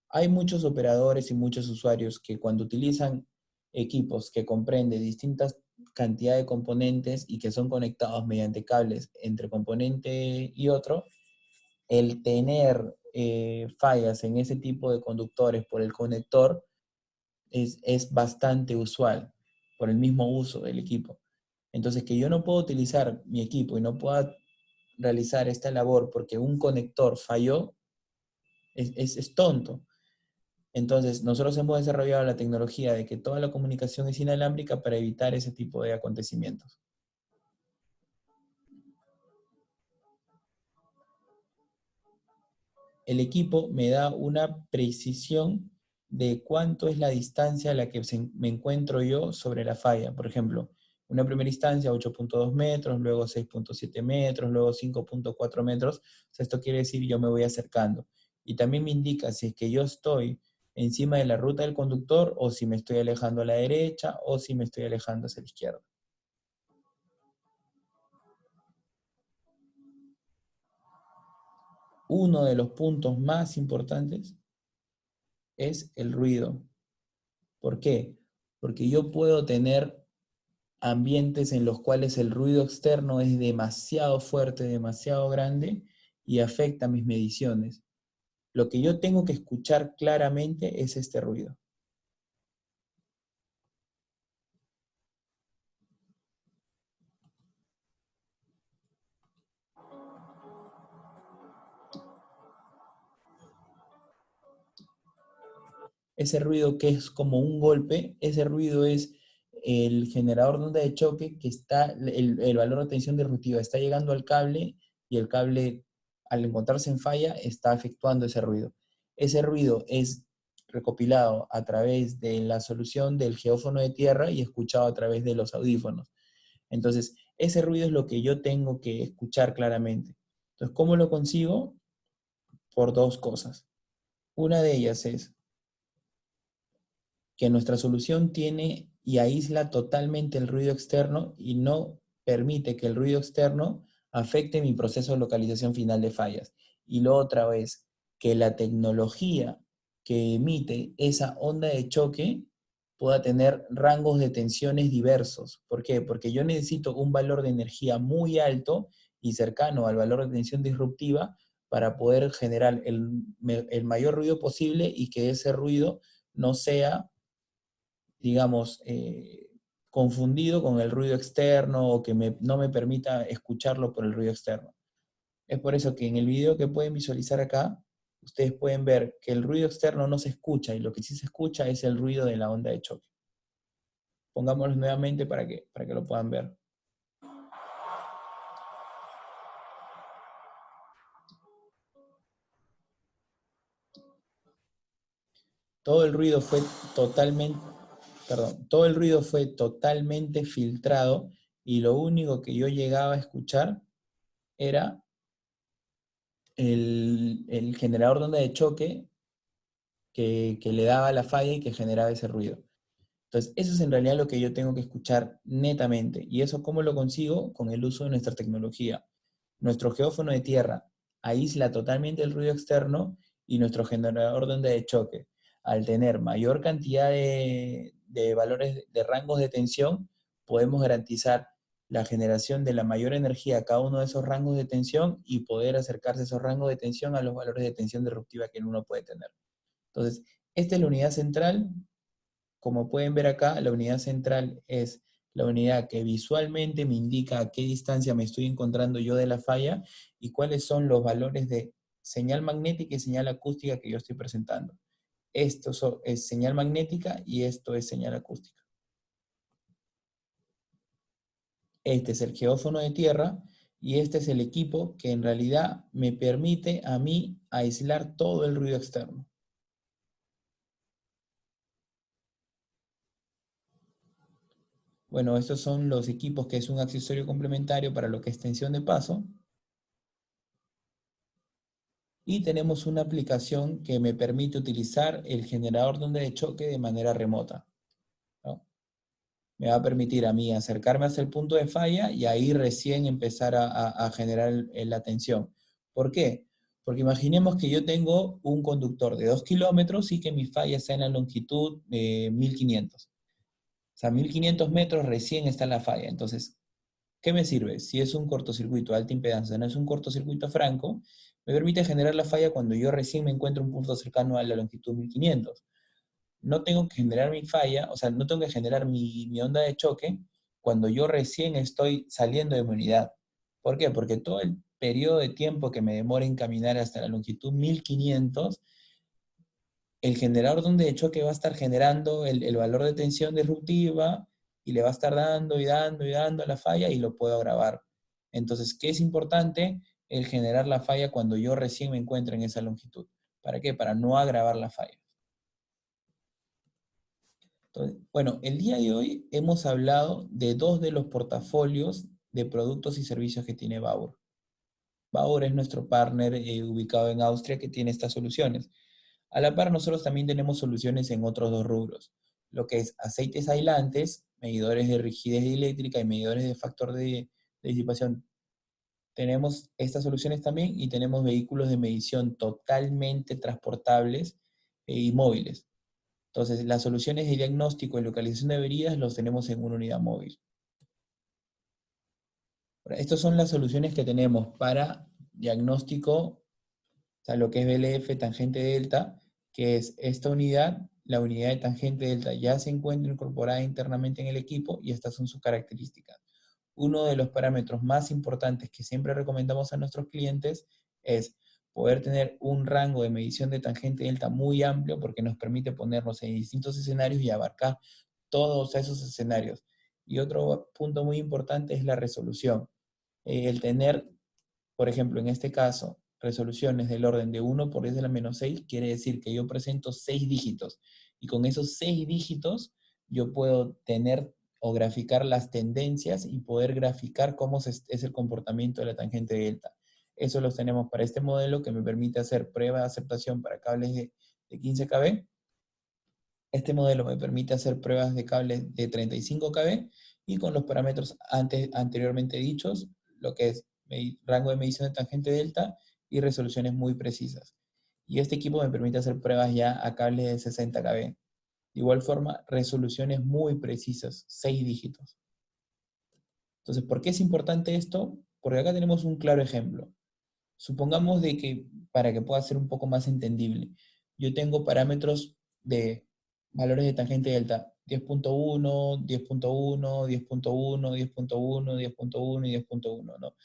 hay muchos operadores y muchos usuarios que cuando utilizan equipos que comprenden distintas cantidades de componentes y que son conectados mediante cables entre componente y otro, el tener fallas en ese tipo de conductores por el conector es bastante usual por el mismo uso del equipo. Entonces, que yo no puedo utilizar mi equipo y no pueda realizar esta labor porque un conector falló, es tonto. Entonces, nosotros hemos desarrollado la tecnología de que toda la comunicación es inalámbrica para evitar ese tipo de acontecimientos. El equipo me da una precisión de cuánto es la distancia a la que me encuentro yo sobre la falla. Por ejemplo, una primera instancia 8.2 metros, luego 6.7 metros, luego 5.4 metros. O sea, esto quiere decir yo me voy acercando. Y también me indica si es que yo estoy encima de la ruta del conductor o si me estoy alejando a la derecha o si me estoy alejando hacia la izquierda. Uno de los puntos más importantes es el ruido. ¿Por qué? Porque yo puedo tener ambientes en los cuales el ruido externo es demasiado fuerte, demasiado grande y afecta mis mediciones. Lo que yo tengo que escuchar claramente es este ruido. Ese ruido que es como un golpe, ese ruido es el generador de onda de choque que está, el valor de tensión disruptiva está llegando al cable y el cable al encontrarse en falla está efectuando ese ruido. Ese ruido es recopilado a través de la solución del geófono de tierra y escuchado a través de los audífonos. Entonces, ese ruido es lo que yo tengo que escuchar claramente. Entonces, ¿cómo lo consigo? Por dos cosas. Una de ellas es que nuestra solución tiene y aísla totalmente el ruido externo y no permite que el ruido externo afecte mi proceso de localización final de fallas. Y lo otra es que la tecnología que emite esa onda de choque pueda tener rangos de tensiones diversos. ¿Por qué? Porque yo necesito un valor de energía muy alto y cercano al valor de tensión disruptiva para poder generar el mayor ruido posible y que ese ruido no sea, digamos, confundido con el ruido externo o que no me permita escucharlo por el ruido externo. Es por eso que en el video que pueden visualizar acá, ustedes pueden ver que el ruido externo no se escucha y lo que sí se escucha es el ruido de la onda de choque. Pongámoslo nuevamente para que lo puedan ver. Todo el ruido fue totalmente, perdón, todo el ruido fue totalmente filtrado y lo único que yo llegaba a escuchar era el generador de onda de choque que le daba la falla y que generaba ese ruido. Entonces, eso es en realidad lo que yo tengo que escuchar netamente. ¿Y eso cómo lo consigo? Con el uso de nuestra tecnología. Nuestro geófono de tierra aísla totalmente el ruido externo y nuestro generador de onda de choque, al tener mayor cantidad de valores de rangos de tensión, podemos garantizar la generación de la mayor energía a cada uno de esos rangos de tensión y poder acercarse esos rangos de tensión a los valores de tensión disruptiva que uno puede tener. Entonces, esta es la unidad central. Como pueden ver acá, la unidad central es la unidad que visualmente me indica a qué distancia me estoy encontrando yo de la falla y cuáles son los valores de señal magnética y señal acústica que yo estoy presentando. Esto es señal magnética y esto es señal acústica. Este es el geófono de tierra y este es el equipo que en realidad me permite a mí aislar todo el ruido externo. Bueno, estos son los equipos que es un accesorio complementario para lo que es tensión de paso. Y tenemos una aplicación que me permite utilizar el generador de onda de choque de manera remota, ¿no? Me va a permitir a mí acercarme hasta el punto de falla y ahí recién empezar a generar la tensión. ¿Por qué? Porque imaginemos que yo tengo un conductor de 2 kilómetros y que mi falla está en la longitud de 1500. O sea, 1500 metros recién está la falla. Entonces, ¿qué me sirve? Si es un cortocircuito de alta impedancia, no es un cortocircuito franco, me permite generar la falla cuando yo recién me encuentro un punto cercano a la longitud 1500. No tengo que generar mi falla, o sea, no tengo que generar mi onda de choque cuando yo recién estoy saliendo de mi unidad. ¿Por qué? Porque todo el periodo de tiempo que me demora en caminar hasta la longitud 1500, el generador de onda de choque va a estar generando el valor de tensión disruptiva y le va a estar dando y dando y dando a la falla y lo puedo grabar. Entonces, ¿qué es importante? El generar la falla cuando yo recién me encuentro en esa longitud. ¿Para qué? Para no agravar la falla. Entonces, bueno, el día de hoy hemos hablado de dos de los portafolios de productos y servicios que tiene Bauer. Bauer es nuestro partner ubicado en Austria que tiene estas soluciones. A la par, nosotros también tenemos soluciones en otros dos rubros, lo que es aceites aislantes, medidores de rigidez eléctrica y medidores de factor de disipación. Tenemos estas soluciones también y tenemos vehículos de medición totalmente transportables y móviles. Entonces, las soluciones de diagnóstico y localización de averías los tenemos en una unidad móvil. Ahora, estas son las soluciones que tenemos para diagnóstico, o sea, lo que es BLF tangente delta, que es esta unidad, la unidad de tangente delta ya se encuentra incorporada internamente en el equipo y estas son sus características. Uno de los parámetros más importantes que siempre recomendamos a nuestros clientes es poder tener un rango de medición de tangente delta muy amplio porque nos permite ponernos en distintos escenarios y abarcar todos esos escenarios. Y otro punto muy importante es la resolución. El tener, por ejemplo, en este caso, resoluciones del orden de 1 por 10 a la menos 6, quiere decir que yo presento 6 dígitos. Y con esos 6 dígitos yo puedo tener o graficar las tendencias y poder graficar cómo es el comportamiento de la tangente delta. Eso los tenemos para este modelo que me permite hacer prueba de aceptación para cables de 15 kb. Este modelo me permite hacer pruebas de cables de 35 kb y con los parámetros anteriormente dichos, lo que es rango de medición de tangente delta y resoluciones muy precisas. Y este equipo me permite hacer pruebas ya a cables de 60 kb. De igual forma, resoluciones muy precisas, 6 dígitos. Entonces, ¿por qué es importante esto? Porque acá tenemos un claro ejemplo. Supongamos de que, para que pueda ser un poco más entendible, yo tengo parámetros de valores de tangente delta 10.1, 10.1, 10.1, 10.1, 10.1 y 10.1, ¿no?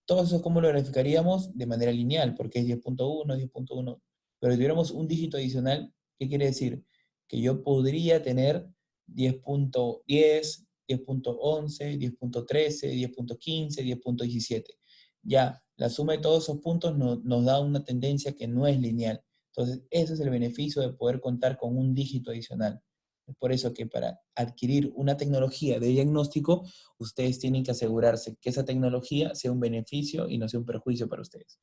Todo eso, ¿cómo lo verificaríamos? De manera lineal, porque es 10.1, 10.1. Pero si tuviéramos un dígito adicional, ¿qué quiere decir? Que yo podría tener 10.10, 10.11, 10.13, 10.15, 10.17. Ya, la suma de todos esos puntos nos da una tendencia que no es lineal. Entonces, ese es el beneficio de poder contar con un dígito adicional. Es por eso que para adquirir una tecnología de diagnóstico, ustedes tienen que asegurarse que esa tecnología sea un beneficio y no sea un perjuicio para ustedes.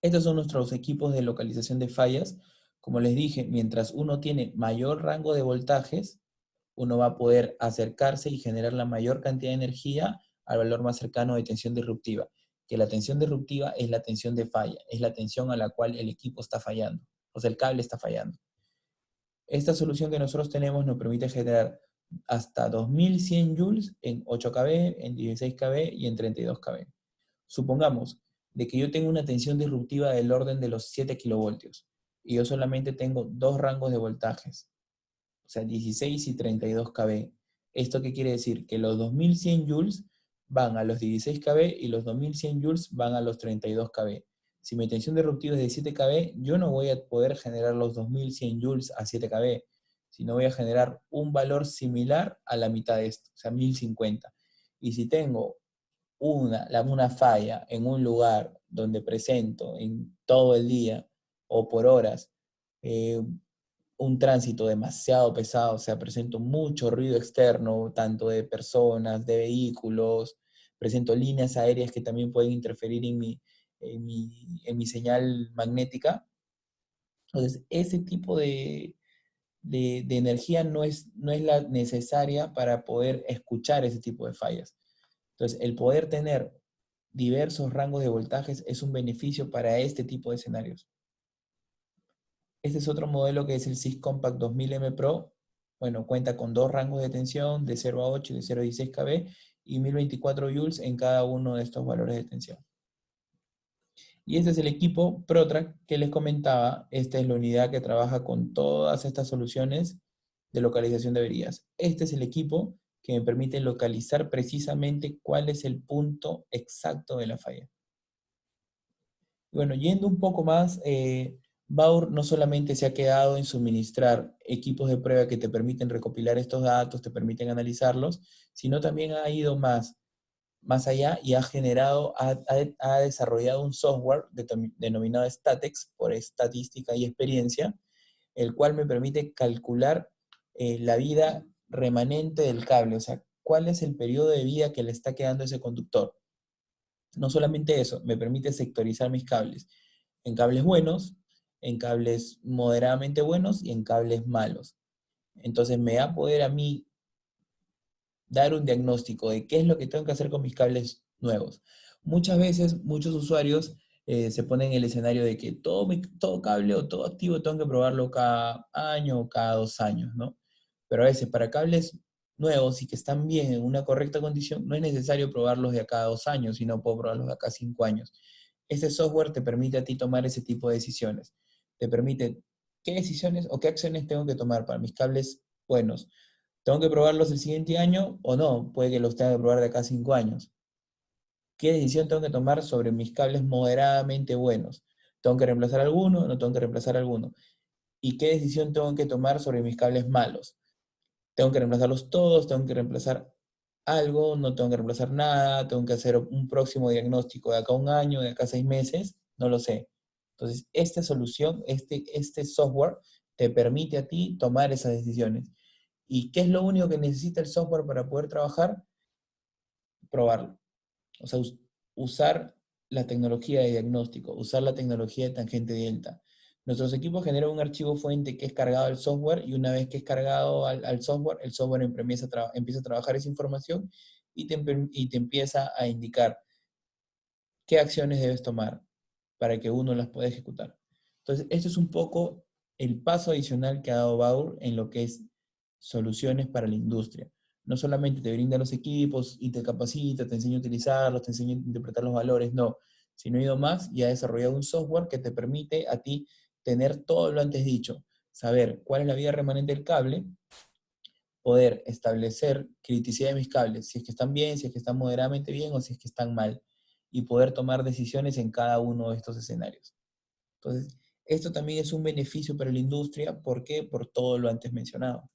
Estos son nuestros equipos de localización de fallas. Como les dije, mientras uno tiene mayor rango de voltajes, uno va a poder acercarse y generar la mayor cantidad de energía al valor más cercano de tensión disruptiva. Que la tensión disruptiva es la tensión de falla, es la tensión a la cual el equipo está fallando, o sea, el cable está fallando. Esta solución que nosotros tenemos nos permite generar hasta 2100 joules en 8 kb, en 16 kb y en 32 kb. Supongamos de que yo tengo una tensión disruptiva del orden de los 7 kilovoltios y yo solamente tengo dos rangos de voltajes, o sea, 16 y 32 kb. ¿Esto qué quiere decir? Que los 2100 joules van a los 16 kb y los 2100 joules van a los 32 kb. Si mi tensión disruptiva es de 7 kb, yo no voy a poder generar los 2100 joules a 7 kb, sino voy a generar un valor similar a la mitad de esto, o sea, 1050. Y si tengo una falla en un lugar donde presento en todo el día o por horas eh, un tránsito demasiado pesado, o sea, presento mucho ruido externo, tanto de personas, de vehículos, presento líneas aéreas que también pueden interferir en mi señal magnética. Entonces, ese tipo de energía no es la necesaria para poder escuchar ese tipo de fallas. Entonces, el poder tener diversos rangos de voltajes es un beneficio para este tipo de escenarios. Este es otro modelo que es el SysCompact Compact 2000M Pro. Bueno, cuenta con dos rangos de tensión de 0 a 8 y de 0 a 16 kb y 1024 joules en cada uno de estos valores de tensión. Y este es el equipo ProTrack que les comentaba. Esta es la unidad que trabaja con todas estas soluciones de localización de averías. Este es el equipo que me permite localizar precisamente cuál es el punto exacto de la falla. Bueno, yendo un poco más, Baur no solamente se ha quedado en suministrar equipos de prueba que te permiten recopilar estos datos, te permiten analizarlos, sino también ha ido más allá y ha desarrollado un software denominado Statex, por estadística y experiencia, el cual me permite calcular la vida remanente del cable, o sea, cuál es el periodo de vida que le está quedando a ese conductor. No solamente eso, me permite sectorizar mis cables en cables buenos, en cables moderadamente buenos y en cables malos. Entonces me va a poder a mí dar un diagnóstico de qué es lo que tengo que hacer con mis cables nuevos. Muchas veces, muchos usuarios se ponen en el escenario de que todo cable o todo activo tengo que probarlo cada año o cada 2 años, ¿no? Pero a veces para cables nuevos y que están bien en una correcta condición, no es necesario probarlos de acá a 2 años, sino puedo probarlos de acá a 5 años. Este software te permite a ti tomar ese tipo de decisiones. Te permite qué decisiones o qué acciones tengo que tomar para mis cables buenos. ¿Tengo que probarlos el siguiente año o no? Puede que los tenga que probar de acá a 5 años. ¿Qué decisión tengo que tomar sobre mis cables moderadamente buenos? ¿Tengo que reemplazar alguno? ¿No tengo que reemplazar alguno? ¿Y qué decisión tengo que tomar sobre mis cables malos? ¿Tengo que reemplazarlos todos? ¿Tengo que reemplazar algo? ¿No tengo que reemplazar nada? ¿Tengo que hacer un próximo diagnóstico de acá a un año, de acá a 6 meses? No lo sé. Entonces, esta solución, este software, te permite a ti tomar esas decisiones. ¿Y qué es lo único que necesita el software para poder trabajar? Probarlo. O sea, usar la tecnología de diagnóstico, usar la tecnología de tangente delta. Nuestros equipos generan un archivo fuente que es cargado al software y una vez que es cargado al software, el software empieza a trabajar esa información y te empieza a indicar qué acciones debes tomar para que uno las pueda ejecutar. Entonces, esto es un poco el paso adicional que ha dado Baur en lo que es soluciones para la industria. No solamente te brinda los equipos y te capacita, te enseña a utilizarlos, te enseña a interpretar los valores, no, sino ha ido más y ha desarrollado un software que te permite a ti tener todo lo antes dicho, saber cuál es la vida remanente del cable, poder establecer criticidad de mis cables, si es que están bien, si es que están moderadamente bien o si es que están mal, y poder tomar decisiones en cada uno de estos escenarios. Entonces, esto también es un beneficio para la industria, ¿por qué? Por todo lo antes mencionado.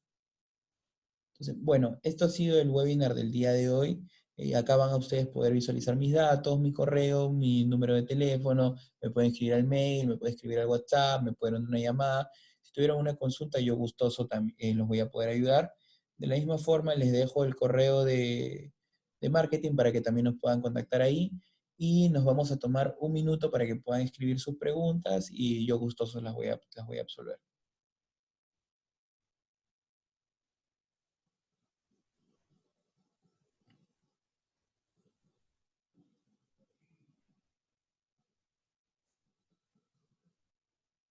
Entonces, bueno, esto ha sido el webinar del día de hoy. Acá van a ustedes poder visualizar mis datos, mi correo, mi número de teléfono, me pueden escribir al mail, me pueden escribir al WhatsApp, me pueden dar una llamada. Si tuvieran una consulta, yo gustoso también los voy a poder ayudar. De la misma forma, les dejo el correo de marketing para que también nos puedan contactar ahí y nos vamos a tomar un minuto para que puedan escribir sus preguntas y yo gustoso las voy a absolver.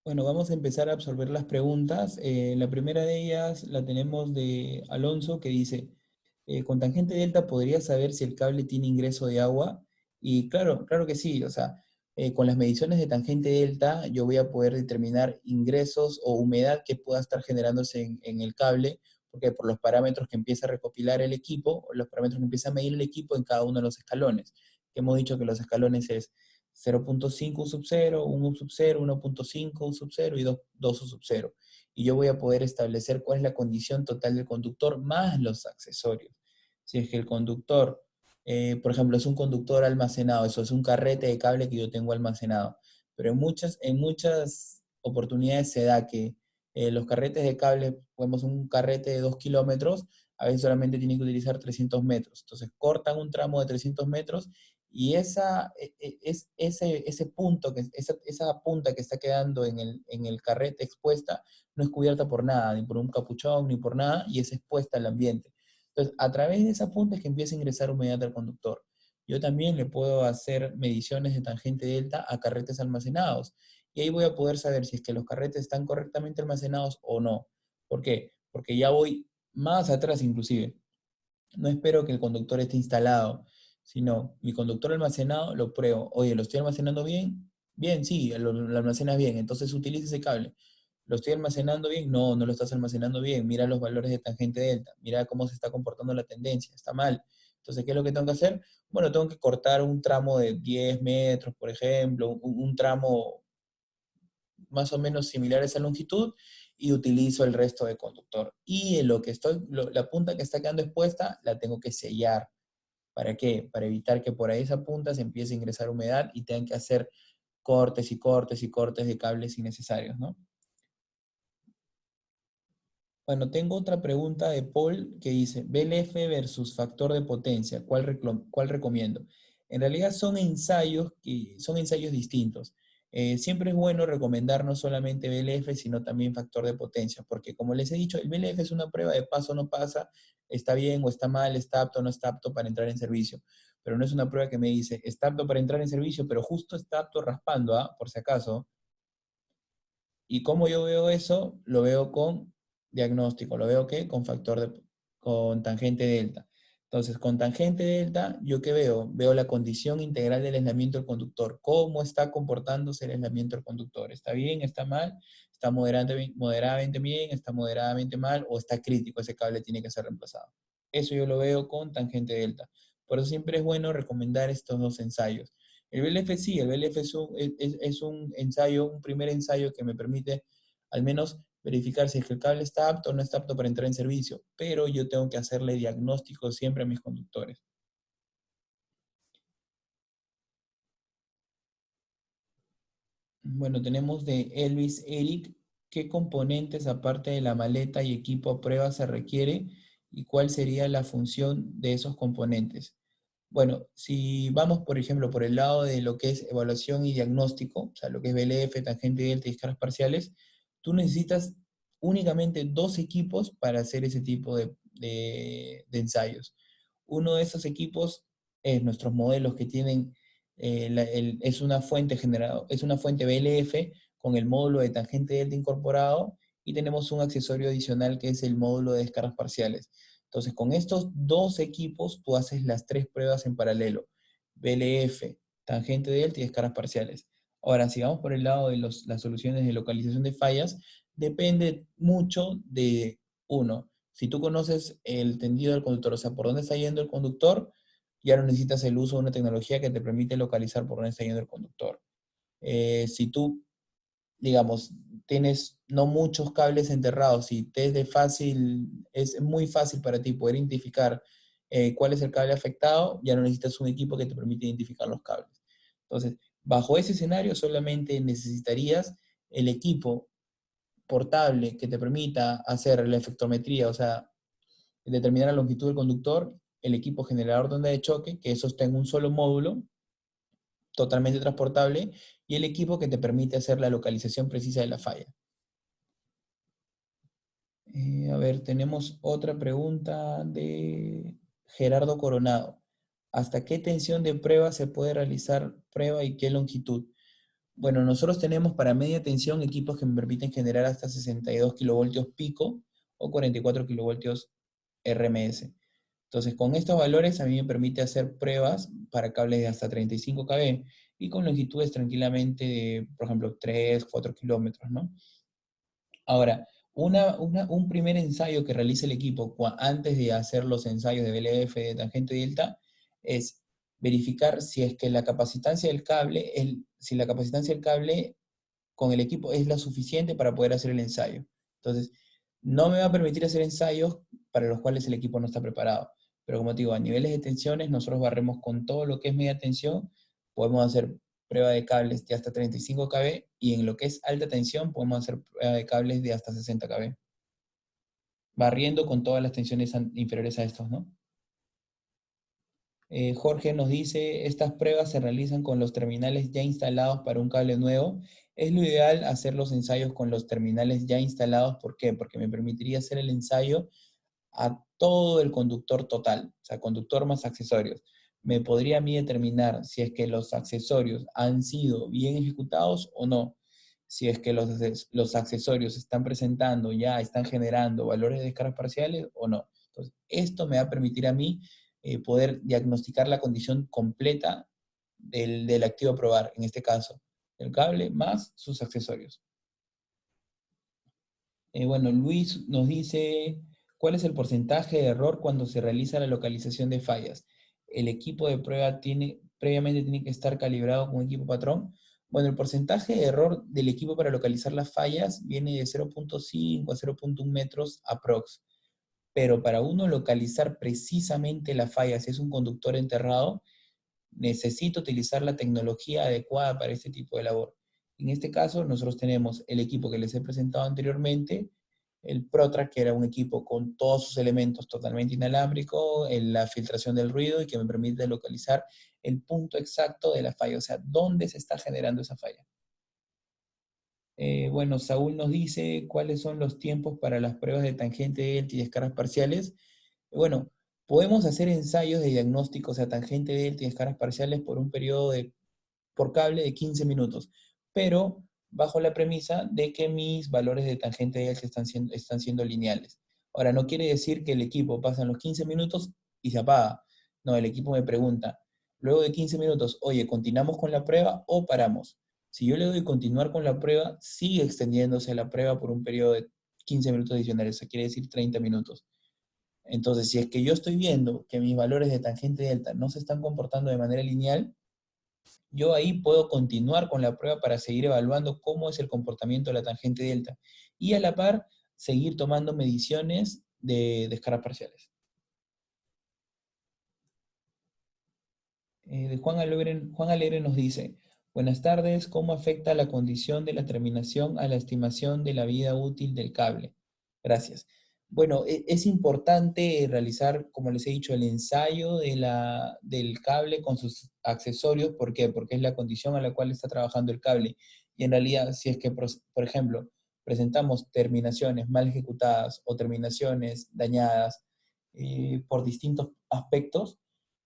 Bueno, vamos a empezar a absorber las preguntas. La primera de ellas la tenemos de Alonso que dice, con tangente delta podría saber si el cable tiene ingreso de agua. Y claro, claro que sí. O sea, con las mediciones de tangente delta yo voy a poder determinar ingresos o humedad que pueda estar generándose en el cable, porque por los parámetros que empieza a recopilar el equipo, o los parámetros que empieza a medir el equipo en cada uno de los escalones, que hemos dicho que los escalones es 0.5 U sub 0, 1 U sub 0, 1.5 U sub 0 y 2 U sub 0. Y yo voy a poder establecer cuál es la condición total del conductor más los accesorios. Si es que el conductor, por ejemplo, es un conductor almacenado, eso es un carrete de cable que yo tengo almacenado. Pero en muchas oportunidades se da que los carretes de cable, podemos un carrete de 2 kilómetros, a veces solamente tienen que utilizar 300 metros. Entonces cortan un tramo de 300 metros y ese punto, esa punta que está quedando en el carrete expuesta, no es cubierta por nada, ni por un capuchón, ni por nada, y es expuesta al ambiente. Entonces, a través de esa punta es que empieza a ingresar humedad al conductor. Yo también le puedo hacer mediciones de tangente delta a carretes almacenados. Y ahí voy a poder saber si es que los carretes están correctamente almacenados o no. ¿Por qué? Porque ya voy más atrás inclusive. No espero que el conductor esté instalado, sino mi conductor almacenado lo pruebo. Oye, ¿lo estoy almacenando bien? Bien, sí, lo almacenas bien. Entonces utiliza ese cable. ¿Lo estoy almacenando bien? No, no lo estás almacenando bien. Mira los valores de tangente delta. Mira cómo se está comportando la tendencia. Está mal. Entonces, ¿qué es lo que tengo que hacer? Bueno, tengo que cortar un tramo de 10 metros, por ejemplo, un tramo más o menos similar a esa longitud y utilizo el resto de conductor. Y en lo que la punta que está quedando expuesta la tengo que sellar. ¿Para qué? Para evitar que por ahí esa punta se empiece a ingresar humedad y tengan que hacer cortes y cortes y cortes de cables innecesarios, ¿no? Bueno, tengo otra pregunta de Paul que dice, BLF versus factor de potencia, ¿cuál recomiendo? En realidad son ensayos distintos. Siempre es bueno recomendar no solamente BLF, sino también factor de potencia, porque como les he dicho, el BLF es una prueba de paso o no pasa, está bien o está mal, está apto o no está apto para entrar en servicio. Pero no es una prueba que me dice, está apto para entrar en servicio, pero justo está apto raspando, ¿ah? Por si acaso. ¿Y cómo yo veo eso? Lo veo con diagnóstico, lo veo que con tangente delta. Entonces, con tangente delta, ¿yo qué veo? Veo la condición integral del aislamiento del conductor. ¿Cómo está comportándose el aislamiento del conductor? ¿Está bien? ¿Está mal? ¿Está moderadamente bien? ¿Está moderadamente mal? ¿O está crítico? Ese cable tiene que ser reemplazado. Eso yo lo veo con tangente delta. Por eso siempre es bueno recomendar estos dos ensayos. El BLF sí, el BLF es un ensayo, un primer ensayo que me permite al menos verificar si es que el cable está apto o no está apto para entrar en servicio, pero yo tengo que hacerle diagnóstico siempre a mis conductores. Bueno, tenemos de Elvis Eric, ¿qué componentes aparte de la maleta y equipo a prueba se requiere y cuál sería la función de esos componentes? Bueno, si vamos, por ejemplo, por el lado de lo que es evaluación y diagnóstico, o sea, lo que es BLF, tangente delta y escalas parciales, tú necesitas únicamente dos equipos para hacer ese tipo de ensayos. Uno de esos equipos es nuestros modelos que tienen, es una fuente es una fuente BLF con el módulo de tangente delta incorporado y tenemos un accesorio adicional que es el módulo de descargas parciales. Entonces, con estos dos equipos, tú haces las tres pruebas en paralelo. BLF, tangente delta y descargas parciales. Ahora, si vamos por el lado de las soluciones de localización de fallas, depende mucho de uno. Si tú conoces el tendido del conductor, o sea, por dónde está yendo el conductor, ya no necesitas el uso de una tecnología que te permite localizar por dónde está yendo el conductor. Si tú digamos, tienes no muchos cables enterrados y te es es muy fácil para ti poder identificar cuál es el cable afectado, ya no necesitas un equipo que te permite identificar los cables. Entonces, bajo ese escenario solamente necesitarías el equipo portable que te permita hacer la efectrometría, o sea, determinar la longitud del conductor, el equipo generador de onda de choque, que eso está en un solo módulo, totalmente transportable, y el equipo que te permite hacer la localización precisa de la falla. A ver, tenemos otra pregunta de Gerardo Coronado. ¿Hasta qué tensión de prueba se puede realizar prueba y qué longitud? Bueno, nosotros tenemos para media tensión equipos que me permiten generar hasta 62 kilovoltios pico o 44 kilovoltios RMS. Entonces, con estos valores a mí me permite hacer pruebas para cables de hasta 35 kV y con longitudes tranquilamente de, por ejemplo, 3, 4 kilómetros, ¿no? Ahora, un primer ensayo que realiza el equipo antes de hacer los ensayos de BLF, de tangente delta, es verificar si es que la capacitancia del cable, si la capacitancia del cable con el equipo es la suficiente para poder hacer el ensayo. Entonces, no me va a permitir hacer ensayos para los cuales el equipo no está preparado. Pero como te digo, a niveles de tensiones, nosotros barremos con todo lo que es media tensión, podemos hacer prueba de cables de hasta 35 kV y en lo que es alta tensión podemos hacer prueba de cables de hasta 60 kV, barriendo con todas las tensiones inferiores a estos, ¿no? Jorge nos dice, estas pruebas se realizan con los terminales ya instalados para un cable nuevo. Es lo ideal hacer los ensayos con los terminales ya instalados. ¿Por qué? Porque me permitiría hacer el ensayo a todo el conductor total, o sea, conductor más accesorios. Me podría a mí determinar si es que los accesorios han sido bien ejecutados o no. Si es que los accesorios están presentando, ya están generando valores de descargas parciales o no. Entonces, esto me va a permitir a mí poder diagnosticar la condición completa del activo a probar, en este caso, el cable más sus accesorios. Bueno, Luis nos dice, ¿cuál es el porcentaje de error cuando se realiza la localización de fallas? ¿El equipo de prueba previamente tiene que estar calibrado con equipo patrón? Bueno, el porcentaje de error del equipo para localizar las fallas viene de 0.5 a 0.1 metros aprox. Pero para uno localizar precisamente la falla, si es un conductor enterrado, necesito utilizar la tecnología adecuada para este tipo de labor. En este caso, nosotros tenemos el equipo que les he presentado anteriormente, el ProTrack, que era un equipo con todos sus elementos totalmente inalámbrico, la filtración del ruido y que me permite localizar el punto exacto de la falla, o sea, dónde se está generando esa falla. Bueno, Saúl nos dice cuáles son los tiempos para las pruebas de tangente delta y descargas parciales. Bueno, podemos hacer ensayos de diagnóstico, o sea, tangente delta y descargas parciales por un periodo por cable de 15 minutos, pero bajo la premisa de que mis valores de tangente delta están siendo lineales. Ahora, no quiere decir que el equipo pasa los 15 minutos y se apaga. No, el equipo me pregunta, luego de 15 minutos, oye, ¿continuamos con la prueba o paramos? Si yo le doy continuar con la prueba, sigue extendiéndose la prueba por un periodo de 15 minutos adicionales, o sea, quiere decir 30 minutos. Entonces, si es que yo estoy viendo que mis valores de tangente delta no se están comportando de manera lineal, yo ahí puedo continuar con la prueba para seguir evaluando cómo es el comportamiento de la tangente delta y a la par seguir tomando mediciones de descargas parciales. Juan Alegre nos dice, buenas tardes, ¿cómo afecta la condición de la terminación a la estimación de la vida útil del cable? Gracias. Bueno, es importante realizar, como les he dicho, el ensayo del cable con sus accesorios. ¿Por qué? Porque es la condición a la cual está trabajando el cable. Y en realidad, si es que, por ejemplo, presentamos terminaciones mal ejecutadas o terminaciones dañadas por distintos aspectos,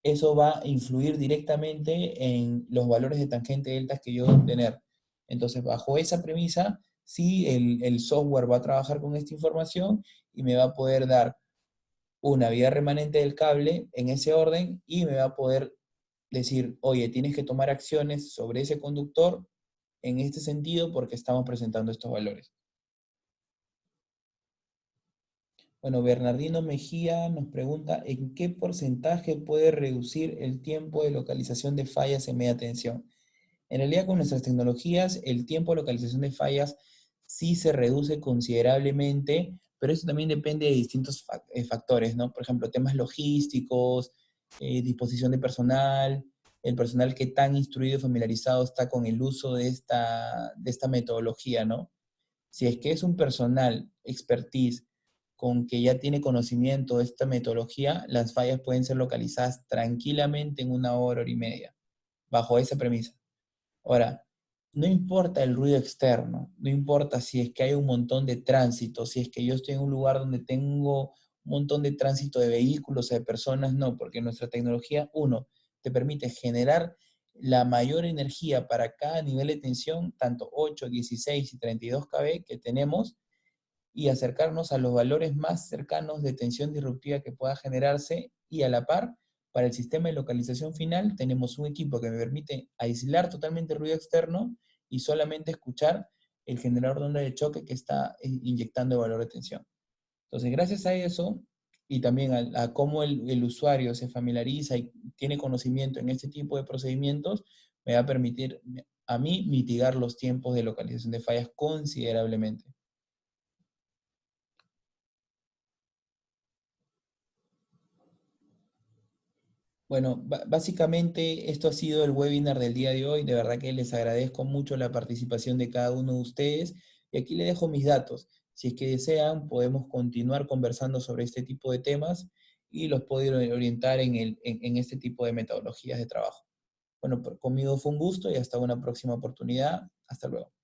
eso va a influir directamente en los valores de tangente delta que yo voy a obtener. Entonces, bajo esa premisa, sí, el software va a trabajar con esta información y me va a poder dar una vida remanente del cable en ese orden y me va a poder decir, oye, tienes que tomar acciones sobre ese conductor en este sentido porque estamos presentando estos valores. Bueno, Bernardino Mejía nos pregunta, ¿en qué porcentaje puede reducir el tiempo de localización de fallas en media tensión? En realidad, con nuestras tecnologías, el tiempo de localización de fallas sí se reduce considerablemente, pero eso también depende de distintos factores, ¿no? Por ejemplo, temas logísticos, disposición de personal, el personal que tan instruido y familiarizado está con el uso de esta metodología, ¿no? Si es que es un personal expertise con que ya tiene conocimiento de esta metodología, las fallas pueden ser localizadas tranquilamente en 1 hora, hora y media, bajo esa premisa. Ahora, no importa el ruido externo, no importa si es que hay un montón de tránsito, si es que yo estoy en un lugar donde tengo un montón de tránsito de vehículos o de personas, no, porque nuestra tecnología, uno, te permite generar la mayor energía para cada nivel de tensión, tanto 8, 16 y 32 kV que tenemos, y acercarnos a los valores más cercanos de tensión disruptiva que pueda generarse, y a la par, para el sistema de localización final, tenemos un equipo que me permite aislar totalmente el ruido externo y solamente escuchar el generador de onda de choque que está inyectando el valor de tensión. Entonces, gracias a eso y también a cómo el usuario se familiariza y tiene conocimiento en este tipo de procedimientos, me va a permitir a mí mitigar los tiempos de localización de fallas considerablemente. Bueno, básicamente esto ha sido el webinar del día de hoy. De verdad que les agradezco mucho la participación de cada uno de ustedes. Y aquí les dejo mis datos. Si es que desean, podemos continuar conversando sobre este tipo de temas y los puedo orientar en este tipo de metodologías de trabajo. Bueno, conmigo fue un gusto y hasta una próxima oportunidad. Hasta luego.